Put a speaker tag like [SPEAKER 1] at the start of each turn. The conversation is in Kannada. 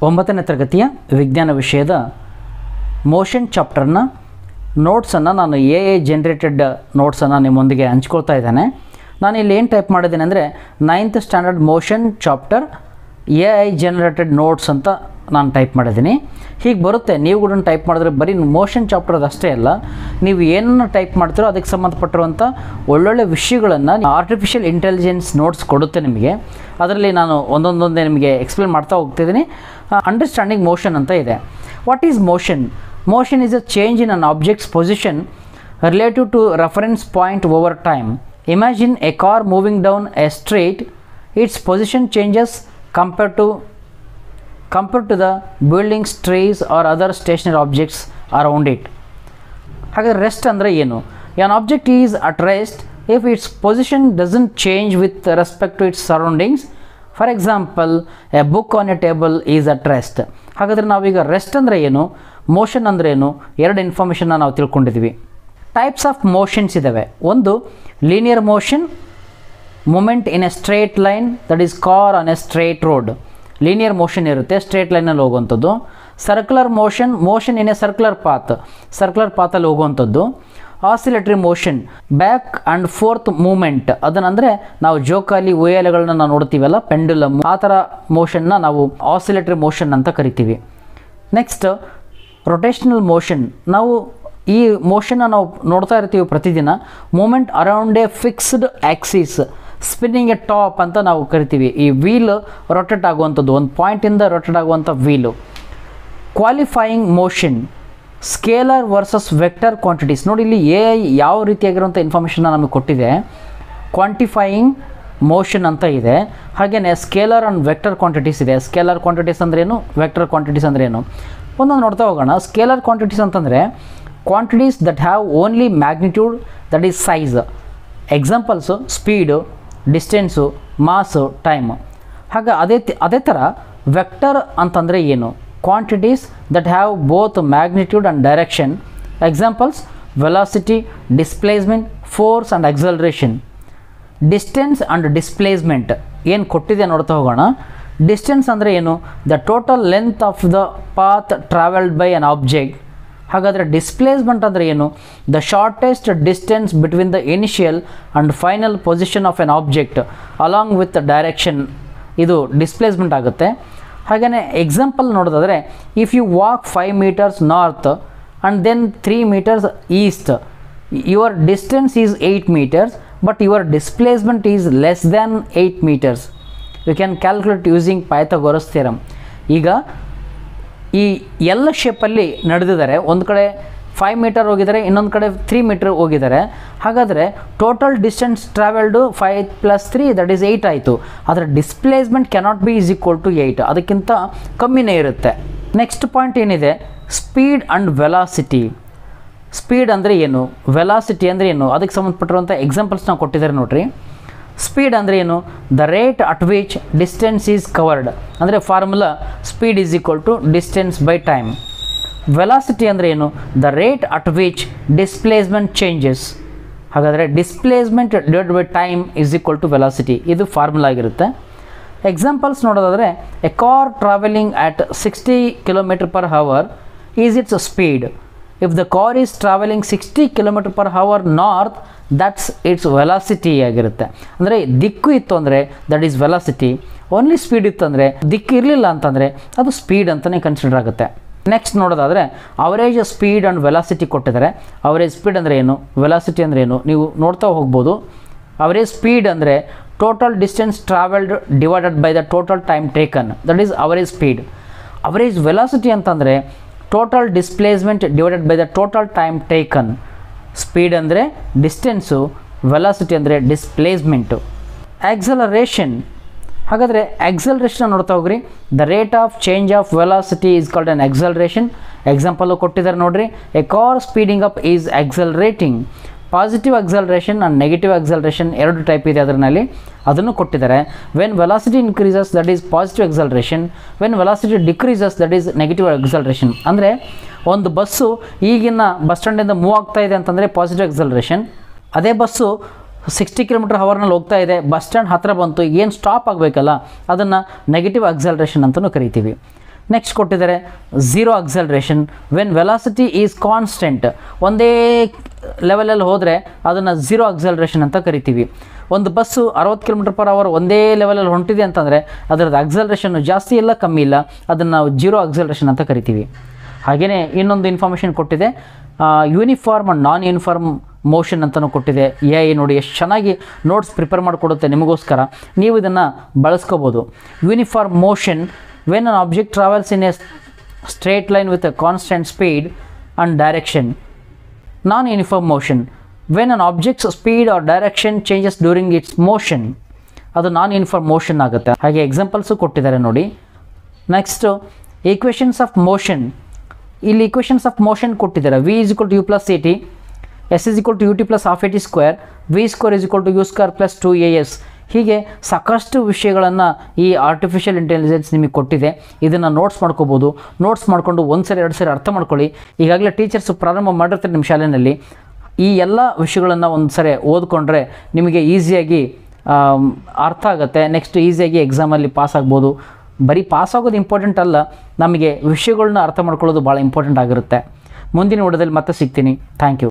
[SPEAKER 1] 9ನೇ ತರಗತಿಯ ವಿಜ್ಞಾನ ವಿಷಯದ ಮೋಷನ್ ಚಾಪ್ಟರ್ನ ನೋಟ್ಸನ್ನು ನಾನು AI ಜನರೇಟೆಡ್ ನೋಟ್ಸನ್ನು ನಿಮ್ಮೊಂದಿಗೆ ಹಂಚ್ಕೊಳ್ತಾ ಇದ್ದೇನೆ. ನಾನು ಇಲ್ಲಿ ಏನು ಟೈಪ್ ಮಾಡಿದ್ದೀನಿ ಅಂದರೆ 9th standard motion chapter AI generated notes ಅಂತ ನಾನು ಟೈಪ್ ಮಾಡಿದ್ದೀನಿ. ಹೀಗೆ ಬರುತ್ತೆ. ನೀವು ಕೂಡ ಟೈಪ್ ಮಾಡಿದ್ರೆ ಬರೀ ಮೋಷನ್ ಚಾಪ್ಟರ್ ಅಷ್ಟೇ ಅಲ್ಲ, ನೀವು ಏನನ್ನು ಟೈಪ್ ಮಾಡ್ತೀರೋ ಅದಕ್ಕೆ ಸಂಬಂಧಪಟ್ಟಿರುವಂಥ ಒಳ್ಳೊಳ್ಳೆ ವಿಷಯಗಳನ್ನು ಆರ್ಟಿಫಿಷಿಯಲ್ ಇಂಟೆಲಿಜೆನ್ಸ್ ನೋಟ್ಸ್ ಕೊಡುತ್ತೆ ನಿಮಗೆ. ಅದರಲ್ಲಿ ನಾನು ಒಂದೊಂದೇ ನಿಮಗೆ ಎಕ್ಸ್ಪ್ಲೇನ್ ಮಾಡ್ತಾ ಹೋಗ್ತಿದ್ದೀನಿ. ಅಂಡರ್ಸ್ಟ್ಯಾಂಡಿಂಗ್ ಮೋಷನ್ ಅಂತ ಇದೆ. What is motion? Motion is a change in an object's position relative to reference point over time. Imagine a car moving down a street. Its position changes compared to the buildings, trees or other stationary objects around it. ಹಾಗಾದರೆ ರೆಸ್ಟ್ ಅಂದರೆ ಏನು? An object is at rest if its position doesn't change with respect to its surroundings. For example, a book on a table is at rest. ಹಾಗಾದರೆ ನಾವೀಗ ರೆಸ್ಟ್ ಅಂದರೆ ಏನು, ಮೋಷನ್ ಅಂದರೆ ಏನು, ಎರಡು ಇನ್ಫಾರ್ಮೇಷನ್ನ ನಾವು ತಿಳ್ಕೊಂಡಿದ್ವಿ. ಟೈಪ್ಸ್ ಆಫ್ ಮೋಷನ್ಸ್ ಇದ್ದಾವೆ. ಒಂದು linear motion, movement in a straight line, that is car on a straight road. Linear motion ಇರುತ್ತೆ, ಸ್ಟ್ರೇಟ್ ಲೈನಲ್ಲಿ ಹೋಗುವಂಥದ್ದು. Circular motion, motion in a circular ಪಾತಲ್ಲಿ ಹೋಗುವಂಥದ್ದು. Oscillatory motion, back and forth movement, ಅದನ್ನಂದರೆ ನಾವು ಜೋಕಾಲಿ ಉಯ್ಯಾಲೆಗಳನ್ನ ನಾವು ನೋಡ್ತೀವಲ್ಲ, ಪೆಂಡುಲಮ್, ಆ ಥರ ಮೋಷನ್ನ ನಾವು ಆಸಿಲೇಟರಿ ಮೋಷನ್ ಅಂತ ಕರಿತೀವಿ. ನೆಕ್ಸ್ಟ್ ರೊಟೇಷನಲ್ ಮೋಷನ್, ನಾವು ಈ ಮೋಷನ್ನ ನಾವು ನೋಡ್ತಾ ಇರ್ತೀವಿ ಪ್ರತಿದಿನ. Movement around a fixed axis, spinning a top ಅಂತ ನಾವು ಕರಿತೀವಿ. ಈ ವೀಲ್ ರೊಟೇಟ್ ಆಗುವಂಥದ್ದು, ಒಂದು ಪಾಯಿಂಟಿಂದ ರೊಟೇಟ್ ಆಗುವಂಥ wheel. Qualifying motion, scalar versus vector quantities. ನೋಡಿ ಇಲ್ಲಿ AI ಯಾವ ರೀತಿಯಾಗಿರುವಂಥ ಇನ್ಫಾರ್ಮೇಷನ್ನ ನಮಗೆ ಕೊಟ್ಟಿದೆ. ಕ್ವಾಂಟಿಫೈಯಿಂಗ್ ಮೋಷನ್ ಅಂತ ಇದೆ. ಹಾಗೆಯೇ ಸ್ಕೇಲರ್ ಆ್ಯಂಡ್ ವೆಕ್ಟರ್ ಕ್ವಾಂಟಿಟೀಸ್ ಇದೆ. ಸ್ಕೇಲರ್ ಕ್ವಾಂಟಿಟೀಸ್ ಅಂದ್ರೇನು, ವೆಕ್ಟರ್ ಕ್ವಾಂಟಿಟೀಸ್ ಅಂದ್ರೇನು, ಒಂದೊಂದು ನೋಡ್ತಾ ಹೋಗೋಣ. ಸ್ಕೇಲರ್ ಕ್ವಾಂಟಿಟೀಸ್ ಅಂತಂದರೆ quantities that have only magnitude, that is size. Examples speed, distance, mass, time. ಹಾಗೆ ಅದೇ ಥರ ವೆಕ್ಟರ್ ಅಂತಂದರೆ ಏನು? Quantities that have both magnitude and direction. Examples velocity, displacement, force and acceleration. Distance and displacement ಏನು ಕೊಟ್ಟಿದೆ ನೋಡ್ತಾ ಹೋಗೋಣ. ಡಿಸ್ಟೆನ್ಸ್ ಅಂದರೆ ಏನು? The total length of the path travelled by an object. ಹಾಗಾದರೆ ಡಿಸ್ಪ್ಲೇಸ್ಮೆಂಟ್ ಅಂದರೆ ಏನು? The shortest distance between the initial and final position of an object along with direction. ಇದು ಡಿಸ್ಪ್ಲೇಸ್ಮೆಂಟ್ ಆಗುತ್ತೆ. ಹಾಗೆಯೇ ಎಕ್ಸಾಂಪಲ್ ನೋಡೋದಾದರೆ, if you walk 5 meters north and then 3 meters east, your distance is 8 meters, but your displacement is less than 8 meters. You can calculate using Pythagoras theorem. ಈಗ ಈ ಎಲ್ಲ ಶೇಪಲ್ಲಿ ನಡೆದಿದ್ದಾರೆ. ಒಂದು ಕಡೆ 5 meter ಹೋಗಿದ್ದಾರೆ, ಇನ್ನೊಂದು ಕಡೆ 3 meter ಹೋಗಿದ್ದಾರೆ. ಹಾಗಾದರೆ total distance travelled 5 + 3 that is 8 ಆಯಿತು. ಆದರೆ displacement cannot be is equal to 8, ಅದಕ್ಕಿಂತ ಕಮ್ಮಿನೇ ಇರುತ್ತೆ. ನೆಕ್ಸ್ಟ್ ಪಾಯಿಂಟ್ ಏನಿದೆ, ಸ್ಪೀಡ್ ಆ್ಯಂಡ್ ವೆಲಾಸಿಟಿ. ಸ್ಪೀಡ್ ಅಂದರೆ ಏನು, ವೆಲಾಸಿಟಿ ಅಂದರೆ ಏನು, ಅದಕ್ಕೆ ಸಂಬಂಧಪಟ್ಟಿರುವಂಥ ಎಕ್ಸಾಂಪಲ್ಸ್ ನಾವು ಕೊಟ್ಟಿದ್ದಾರೆ ನೋಡ್ರಿ. ಸ್ಪೀಡ್ ಅಂದರೆ ಏನು? The rate at which distance is covered, ಅಂದರೆ formula speed is equal to distance by time. Velocity ಅಂದರೆ ಏನು? The rate at which displacement changes. ಹಾಗಾದರೆ displacement divide by time is equal to velocity, ಇದು ಫಾರ್ಮುಲಾ ಆಗಿರುತ್ತೆ. ಎಕ್ಸಾಂಪಲ್ಸ್ ನೋಡೋದಾದರೆ, a car travelling at 60 km/h is its speed. If the car is travelling 60 km/h north, that's its velocity ಆಗಿರುತ್ತೆ. ಅಂದರೆ ದಿಕ್ಕು ಇತ್ತು ಅಂದರೆ that is velocity. Only speed ಇತ್ತು ಅಂದರೆ, ದಿಕ್ಕು ಇರಲಿಲ್ಲ ಅಂತಂದರೆ ಅದು ಸ್ಪೀಡ್ ಅಂತಲೇ ಕನ್ಸಿಡರ್ ಆಗುತ್ತೆ. ನೆಕ್ಸ್ಟ್ ನೋಡೋದಾದರೆ, ಅವರೇಜ್ ಸ್ಪೀಡ್ ಆ್ಯಂಡ್ ವೆಲಾಸಿಟಿ ಕೊಟ್ಟಿದ್ದಾರೆ. ಅವರೇಜ್ ಸ್ಪೀಡ್ ಅಂದರೆ ಏನು, ವೆಲಾಸಿಟಿ ಅಂದರೆ ಏನು, ನೀವು ನೋಡ್ತಾ ಹೋಗ್ಬೋದು. ಅವರೇಜ್ ಸ್ಪೀಡ್ ಅಂದರೆ total distance travelled divided by the total time taken, that is average speed. Average velocity ಅಂತಂದರೆ total displacement divided by the total time taken. Speed ಅಂದರೆ ಡಿಸ್ಟೆನ್ಸು, ವೆಲಾಸಿಟಿ ಅಂದರೆ ಡಿಸ್ಪ್ಲೇಸ್ಮೆಂಟು. ಆಕ್ಸಲರೇಷನ್, ಹಾಗಾದರೆ ಆಕ್ಸಲರೇಷನ್ ನೋಡ್ತಾ ಹೋಗ್ರಿ. The rate of change of velocity is called an acceleration. Example ಕೊಟ್ಟಿದ್ದಾರೆ ನೋಡ್ರಿ. A car speeding up is accelerating. Positive acceleration and negative acceleration ಎರಡು ಟೈಪ್ ಇದೆ ಅದರಲ್ಲಿ, ಅದನ್ನು ಕೊಟ್ಟಿದ್ದಾರೆ. When velocity increases that is positive acceleration, when velocity decreases that is negative acceleration. ಅಂದರೆ ಒಂದು ಬಸ್ಸು ಈಗಿನ ಬಸ್ ಸ್ಟ್ಯಾಂಡಿಂದ ಮೂವ್ ಆಗ್ತಾ ಇದೆ ಅಂತಂದರೆ ಪಾಸಿಟಿವ್ ಆಕ್ಸಲರೇಷನ್. ಅದೇ ಬಸ್ಸು 60 km/h ಹೋಗ್ತಾ ಇದೆ, ಬಸ್ ಸ್ಟ್ಯಾಂಡ್ ಹತ್ತಿರ ಬಂತು, ಏನು ಸ್ಟಾಪ್ ಆಗಬೇಕಲ್ಲ, ಅದನ್ನು ನೆಗೆಟಿವ್ ಆಕ್ಸಲರೇಷನ್ ಅಂತಲೂ ಕರಿತೀವಿ. ನೆಕ್ಸ್ಟ್ ಕೊಟ್ಟಿದ್ದಾರೆ zero acceleration when velocity is constant. ಒಂದೇ ಲೆವೆಲಲ್ಲಿ ಹೋದರೆ ಅದನ್ನು ಝೀರೋ ಅಕ್ಸಲರೇಷನ್ ಅಂತ ಕರಿತೀವಿ. ಒಂದು ಬಸ್ಸು 60 km/h ಒಂದೇ ಲೆವೆಲಲ್ಲಿ ಹೊಂಟಿದೆ ಅಂತಂದರೆ ಅದರದ್ದು ಅಕ್ಸಲರೇಷನ್ನು ಜಾಸ್ತಿ ಇಲ್ಲ ಕಮ್ಮಿ ಇಲ್ಲ, ಅದನ್ನು ನಾವು ಝೀರೋ ಅಕ್ಸಲರೇಷನ್ ಅಂತ ಕರಿತೀವಿ. ಹಾಗೆಯೇ ಇನ್ನೊಂದು ಇನ್ಫಾರ್ಮೇಷನ್ ಕೊಟ್ಟಿದೆ, uniform and non uniform motion ಅಂತಲೂ ಕೊಟ್ಟಿದೆ. ನೋಡಿ ಎಷ್ಟು ಚೆನ್ನಾಗಿ ನೋಟ್ಸ್ ಪ್ರಿಪೇರ್ ಮಾಡಿಕೊಡುತ್ತೆ ನಿಮಗೋಸ್ಕರ, ನೀವು ಇದನ್ನು ಬಳಸ್ಕೋಬೋದು. Uniform motion when an object travels in a straight line with a constant speed and direction. Non uniform motion when an object's speed or direction changes during its motion, ಅದು ನಾನ್ ಯೂನಿಫಾರ್ಮ್ ಮೋಷನ್ ಆಗುತ್ತೆ. ಹಾಗೆ ಎಕ್ಸಾಂಪಲ್ಸು ಕೊಟ್ಟಿದ್ದಾರೆ ನೋಡಿ. Next equations of motion. ಇಲ್ಲಿ ಈಕ್ವೇಷನ್ಸ್ ಆಫ್ ಮೋಷನ್ ಕೊಟ್ಟಿದ್ದಾರೆ. v = u + at, s = ut + ½ at square, v² = u² + 2as. ಹೀಗೆ ಸಾಕಷ್ಟು ವಿಷಯಗಳನ್ನು ಈ ಆರ್ಟಿಫಿಷಿಯಲ್ ಇಂಟೆಲಿಜೆನ್ಸ್ ನಿಮಗೆ ಕೊಟ್ಟಿದೆ. ಇದನ್ನು ನೋಟ್ಸ್ ಮಾಡ್ಕೋಬೋದು. ನೋಟ್ಸ್ ಮಾಡಿಕೊಂಡು 1 ಸರಿ 2 ಸರಿ ಅರ್ಥ ಮಾಡ್ಕೊಳ್ಳಿ. ಈಗಾಗಲೇ ಟೀಚರ್ಸು ಪ್ರಾರಂಭ ಮಾಡಿರ್ತಾರೆ ನಿಮ್ಮ ಶಾಲೆಯಲ್ಲಿ. ಈ ಎಲ್ಲ ವಿಷಯಗಳನ್ನು ಒಂದು ಸರಿ ಓದ್ಕೊಂಡ್ರೆ ನಿಮಗೆ ಈಸಿಯಾಗಿ ಅರ್ಥ ಆಗುತ್ತೆ. ನೆಕ್ಸ್ಟ್ ಈಸಿಯಾಗಿ ಎಕ್ಸಾಮಲ್ಲಿ ಪಾಸ್ ಆಗ್ಬೋದು. ಬರೀ ಪಾಸ್ ಆಗೋದು ಇಂಪಾರ್ಟೆಂಟ್ ಅಲ್ಲ, ನಮಗೆ ವಿಷಯಗಳನ್ನ ಅರ್ಥ ಮಾಡ್ಕೊಳ್ಳೋದು ಭಾಳ ಇಂಪಾರ್ಟೆಂಟ್ ಆಗಿರುತ್ತೆ. ಮುಂದಿನ ವಿಡಿಯೋದಲ್ಲಿ ಮತ್ತೆ ಸಿಗ್ತೀನಿ. Thank you.